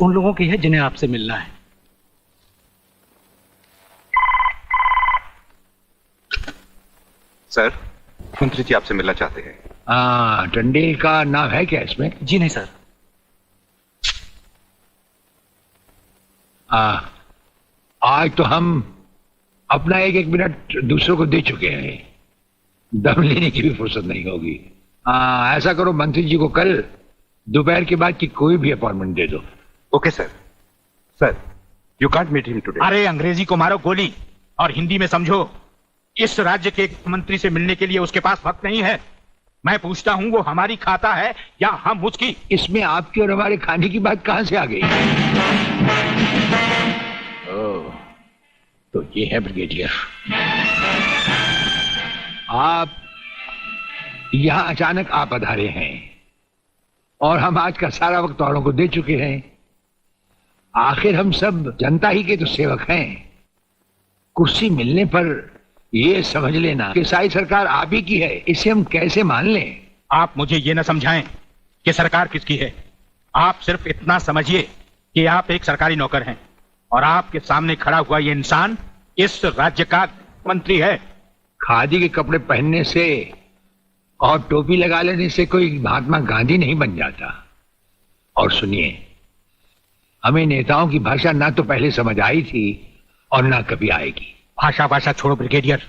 उन लोगों की है जिन्हें आपसे मिलना है। सर, मंत्री जी आपसे मिलना चाहते हैं। हाँ, टंडेल का नाम है क्या इसमें? जी नहीं सर। आज तो हम अपना एक एक मिनट दूसरों को दे चुके हैं, दम लेने की भी फुर्सत नहीं होगी। ऐसा करो, मंत्री जी को कल दोपहर के बाद की कोई भी अपॉइंटमेंट दे दो। Okay sir. Sir, you can't meet him today. अरे अंग्रेजी को मारो गोली और हिंदी में समझो। इस राज्य के मंत्री से मिलने के लिए उसके पास वक्त नहीं है। मैं पूछता हूं वो हमारी खाता है या हम उसकी? इसमें आपकी और हमारे खाने की बात कहां से आ गई? ओह, तो ये है ब्रिगेडियर। आप यहां अचानक आ पधारे हैं और हम आज का सारा वक्त औरों को दे चुके हैं। आखिर हम सब जनता ही के तो सेवक हैं। कुर्सी मिलने पर ये समझ लेना कि सारी सरकार आप ही की है, इसे हम कैसे मान लें? आप मुझे ये न समझाएं कि सरकार किसकी है। आप सिर्फ इतना समझिए कि आप एक सरकारी नौकर हैं और आपके सामने खड़ा हुआ ये इंसान इस राज्य का मंत्री है। खादी के कपड़े पहनने से और टोपी लगा लेने से कोई महात्मा गांधी नहीं बन जाता। और सुनिए, हमें नेताओं की भाषा ना तो पहले समझ आई थी और ना कभी आएगी। भाषा छोड़ो ब्रिगेडियर,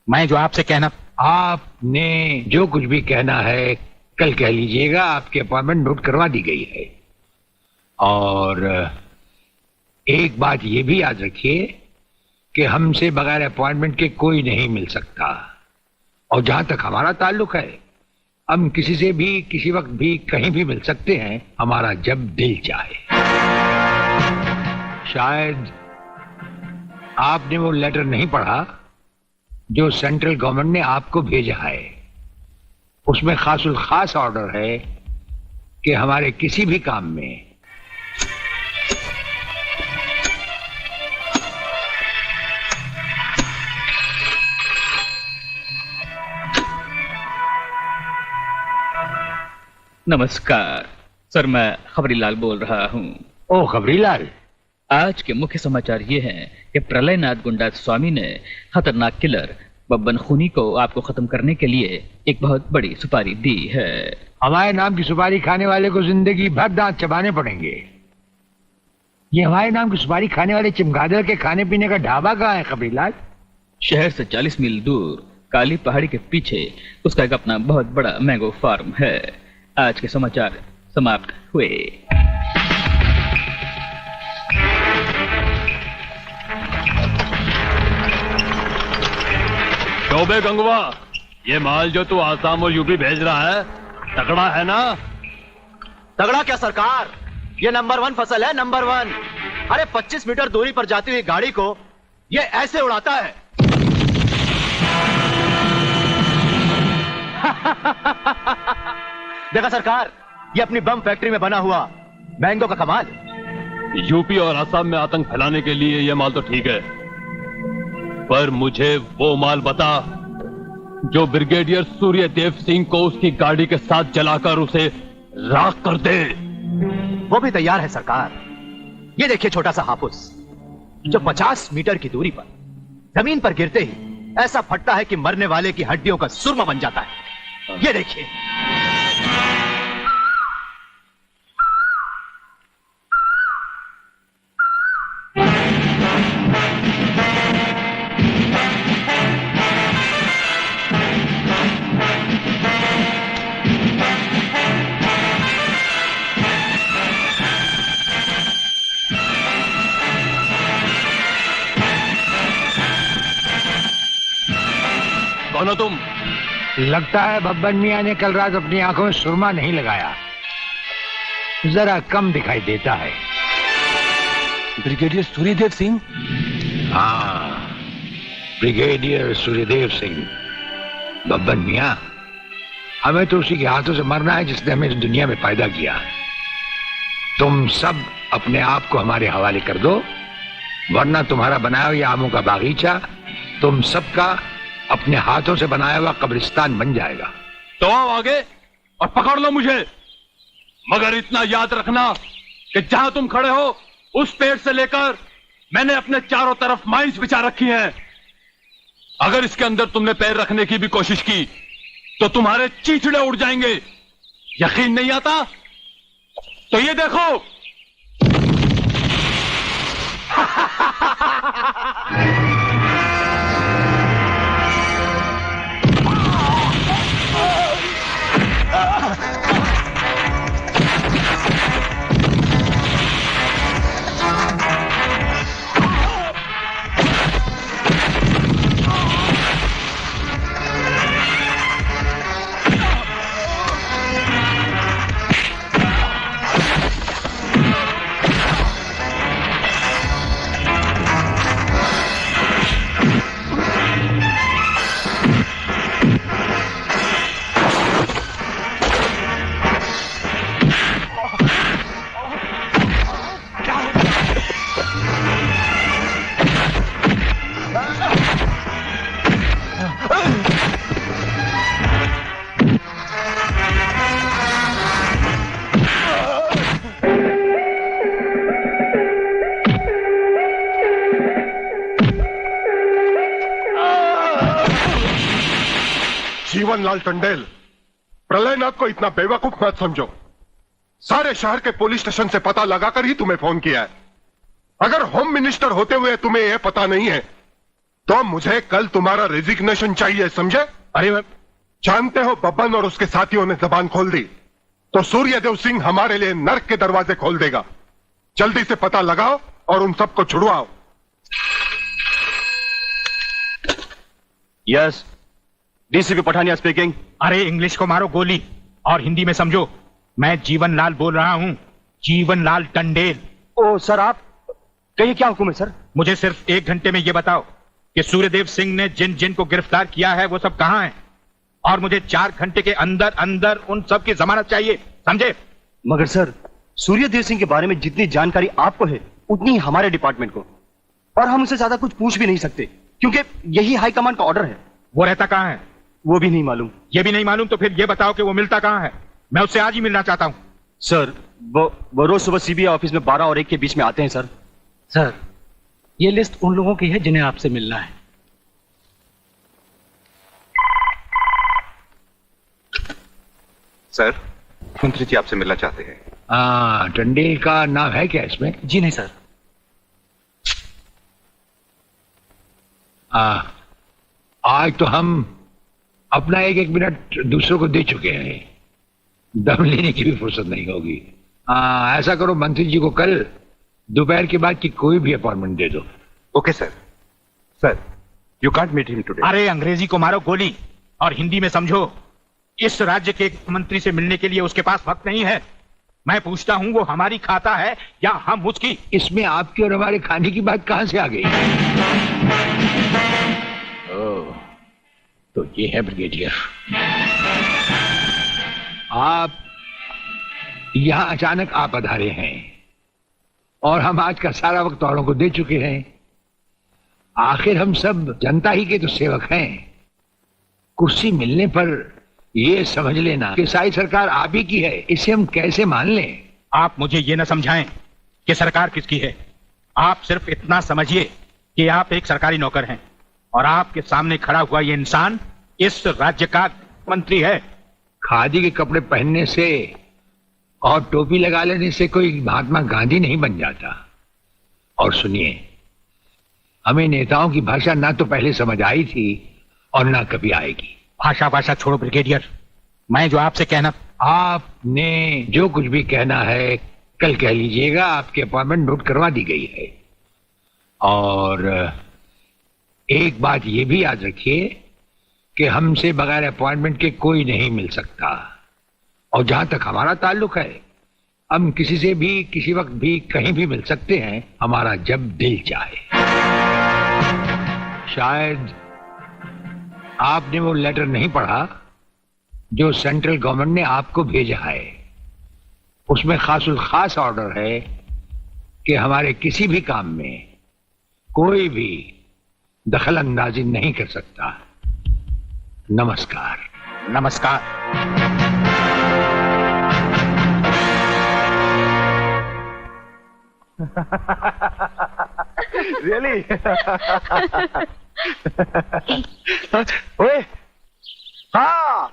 मैं जो आपसे कहना। आपने जो कुछ भी कहना है कल कह लीजिएगा। आपकी अपॉइंटमेंट नोट करवा दी गई है। और एक बात ये भी याद रखिए कि हमसे बगैर अपॉइंटमेंट के कोई नहीं मिल सकता। और जहां तक हमारा ताल्लुक है, हम किसी से भी किसी वक्त भी कहीं भी मिल सकते हैं, हमारा जब दिल चाहे। शायद आपने वो लेटर नहीं पढ़ा जो सेंट्रल गवर्नमेंट ने आपको भेजा है। उसमें खासुल खास ऑर्डर है कि हमारे किसी भी काम में नमस्कार सर, मैं खबरीलाल बोल रहा हूँ। ओ खबरीलाल, आज के मुख्य समाचार ये हैं कि प्रलयनाथ गुंडा स्वामी ने खतरनाक किलर बब्बन खूनी को आपको खत्म करने के लिए एक बहुत बड़ी सुपारी दी है। हमारे नाम की सुपारी खाने वाले को जिंदगी भर दांत चबाने पड़ेंगे। ये हमारे नाम की सुपारी खाने वाले चमगादड़ के खाने पीने का ढाबा कहाँ है खबरीलाल? शहर से 40 मील दूर काली पहाड़ी के पीछे उसका एक अपना बहुत बड़ा मैंगो फार्म है। आज के समाचार समाप्त हुए। शोबे गंगवा, ये माल जो तू आसाम और यूपी भेज रहा है तगड़ा है ना? तगड़ा क्या सरकार, ये नंबर 1 फसल है, नंबर 1। अरे 25 मीटर दूरी पर जाती हुई गाड़ी को ये ऐसे उड़ाता है। देखा सरकार, ये अपनी बम फैक्ट्री में बना हुआ मैंगो का कमाल। यूपी और असम में आतंक फैलाने के लिए ये माल तो ठीक है, पर मुझे वो माल बता जो ब्रिगेडियर सूर्यदेव सिंह को उसकी गाड़ी के साथ जलाकर उसे राख कर दे। वो भी तैयार है सरकार। ये देखिए छोटा सा हापुस जो 50 मीटर की दूरी पर जमीन पर गिरते ही ऐसा फटता है कि मरने वाले की हड्डियों का सुरमा बन जाता है। ये देखिए। कौन हो तुम? लगता है बब्बन मियां ने कल रात अपनी आंखों में सुरमा नहीं लगाया, जरा कम दिखाई देता है। ब्रिगेडियर सूर्यदेव सिंह? हाँ, ब्रिगेडियर सूर्यदेव सिंह। बब्बन मियां, हमें तो उसी के हाथों से मरना है जिसने हमें इस दुनिया में पैदा किया। तुम सब अपने आप को हमारे हवाले कर दो, वरना तुम्हारा बनाया हुआ आमों का बागीचा तुम सबका अपने हाथों से बनाया हुआ कब्रिस्तान बन जाएगा। तो आओ आगे और पकड़ लो मुझे, मगर इतना याद रखना कि जहां तुम खड़े हो उस पेड़ से लेकर मैंने अपने चारों तरफ माइंस बिछा रखी हैं। अगर इसके अंदर तुमने पैर रखने की भी कोशिश की तो तुम्हारे चीचड़े उड़ जाएंगे। यकीन नहीं आता तो ये देखो। जीवनलाल टंडेल, प्रलयनाथ को इतना बेवकूफ मत समझो। सारे शहर के पुलिस स्टेशन से पता लगाकर ही तुम्हें फोन किया है। अगर होम मिनिस्टर होते हुए तुम्हें यह पता नहीं है तो मुझे कल तुम्हारा रेजिग्नेशन चाहिए, समझे? अरे जानते हो, बब्बन और उसके साथियों ने जबान खोल दी तो सूर्यदेव सिंह हमारे लिए नर्क के दरवाजे खोल देगा। जल्दी से पता लगाओ और उन सबको छुड़वाओ। Yes, DCP Pathania speaking. अरे इंग्लिश को मारो गोली और हिंदी में समझो। मैं जीवनलाल बोल रहा हूं, जीवनलाल टंडेल। ओ सर, आप कहिए, क्या हुक्म है सर? मुझे सिर्फ 1 घंटे में यह बताओ कि सूर्यदेव सिंह ने जिन जिन को गिरफ्तार किया है वो सब कहां हैं, और मुझे 4 घंटे के अंदर अंदर उन सब की जमानत चाहिए, समझे? मगर सर, सूर्यदेव सिंह के बारे में जितनी जानकारी आपको है उतनी ही हमारे डिपार्टमेंट को, और हम उसे ज्यादा कुछ पूछ भी नहीं सकते क्योंकि यही हाई कमांड का ऑर्डर है। वो रहता कहां है? वो भी नहीं मालूम। ये भी नहीं मालूम तो फिर ये बताओ कि वो मिलता कहां है? मैं उससे आज ही मिलना चाहता हूं। सर, वो रोज सुबह सीबीआई ऑफिस में 12 और 1 के बीच में आते हैं सर। सर, ये लिस्ट उन लोगों की है जिन्हें आपसे मिलना है। सर, मंत्री जी आपसे मिलना चाहते हैं। टंडेल का नाम है क्या इसमें? जी नहीं सर। आज तो हम अपना 1-1 मिनट दूसरों को दे चुके हैं, दम लेने की भी फुर्सत नहीं होगी। ऐसा करो, मंत्री जी को कल दोपहर के बाद की कोई भी अपॉइंटमेंट दे दो। Okay sir. Sir, you can't meet him today. अरे अंग्रेजी को मारो गोली और हिंदी में समझो। इस राज्य के मंत्री से मिलने के लिए उसके पास वक्त नहीं है। मैं पूछता हूं, वो हमारी खाता है या हम उसकी? इसमें आपकी और हमारे खाने की बात कहां से आ गई? तो ये है ब्रिगेडियर। आप यहां अचानक आप पधारे हैं और हम आज का सारा वक्त औरों को दे चुके हैं। आखिर हम सब जनता ही के तो सेवक हैं। कुर्सी मिलने पर यह समझ लेना कि सारी सरकार आप ही की है, इसे हम कैसे मान लें? आप मुझे ये न समझाएं कि सरकार किसकी है। आप सिर्फ इतना समझिए कि आप एक सरकारी नौकर हैं और आपके सामने खड़ा हुआ ये इंसान इस राज्य का मंत्री है। खादी के कपड़े पहनने से और टोपी लगा लेने से कोई महात्मा गांधी नहीं बन जाता। और सुनिए, हमें नेताओं की भाषा ना तो पहले समझ आई थी और ना कभी आएगी। भाषा छोड़ो ब्रिगेडियर, मैं जो आपसे कहना। आपने जो कुछ भी कहना है कल कह लीजिएगा, आपकी अपॉइंटमेंट नोट करवा दी गई है। और एक बात ये भी याद रखिए कि हमसे बगैर अपॉइंटमेंट के कोई नहीं मिल सकता। और जहां तक हमारा ताल्लुक है, हम किसी से भी किसी वक्त भी कहीं भी मिल सकते हैं, हमारा जब दिल चाहे। शायद आपने वो लेटर नहीं पढ़ा जो सेंट्रल गवर्नमेंट ने आपको भेजा है। उसमें खास ऑर्डर है कि हमारे किसी भी काम में कोई भी दखल अंदाजी नहीं कर सकता। नमस्कार। नमस्कार। रियली? ओए, हाँ,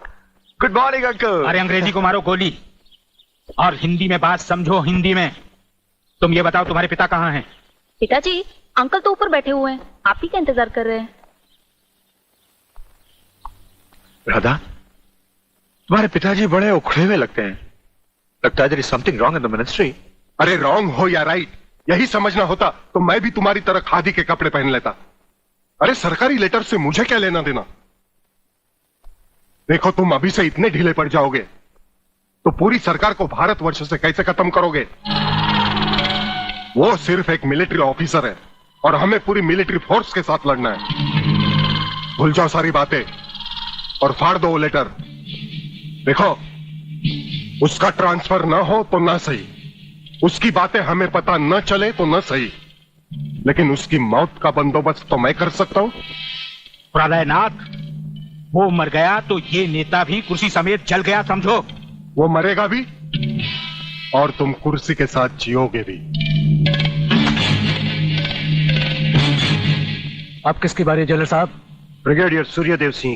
गुड मॉर्निंग अंकल। अरे अंग्रेजी को मारो गोली और हिंदी में बात समझो, हिंदी में। तुम ये बताओ तुम्हारे पिता कहाँ हैं? पिताजी, अंकल तो ऊपर बैठे हुए हैं, आप ही का इंतजार कर रहे हैं। राधा, तुम्हारे पिताजी बड़े उखड़े हुए लगते हैं। लगता है there is something wrong in the ministry। अरे रॉन्ग हो या राइट, यही समझना होता तो मैं भी तुम्हारी तरह खादी के कपड़े पहन लेता। अरे सरकारी लेटर से मुझे क्या लेना देना? देखो, तुम अभी से इतने ढीले पड़ जाओगे तो पूरी सरकार को भारतवर्ष से कैसे खत्म करोगे? वो सिर्फ एक मिलिट्री ऑफिसर है और हमें पूरी मिलिट्री फोर्स के साथ लड़ना है। भूल जाओ सारी बातें और फाड़ दो वो लेटर। देखो, उसका ट्रांसफर ना हो तो ना सही, उसकी बातें हमें पता न चले तो न सही, लेकिन उसकी मौत का बंदोबस्त तो मैं कर सकता हूं। प्रलयनाथ, वो मर गया तो ये नेता भी कुर्सी समेत जल गया, समझो। वो मरेगा भी और तुम कुर्सी के साथ जियोगे भी। आप किसके बारे जनरल साहब? ब्रिगेडियर सूर्यदेव सिंह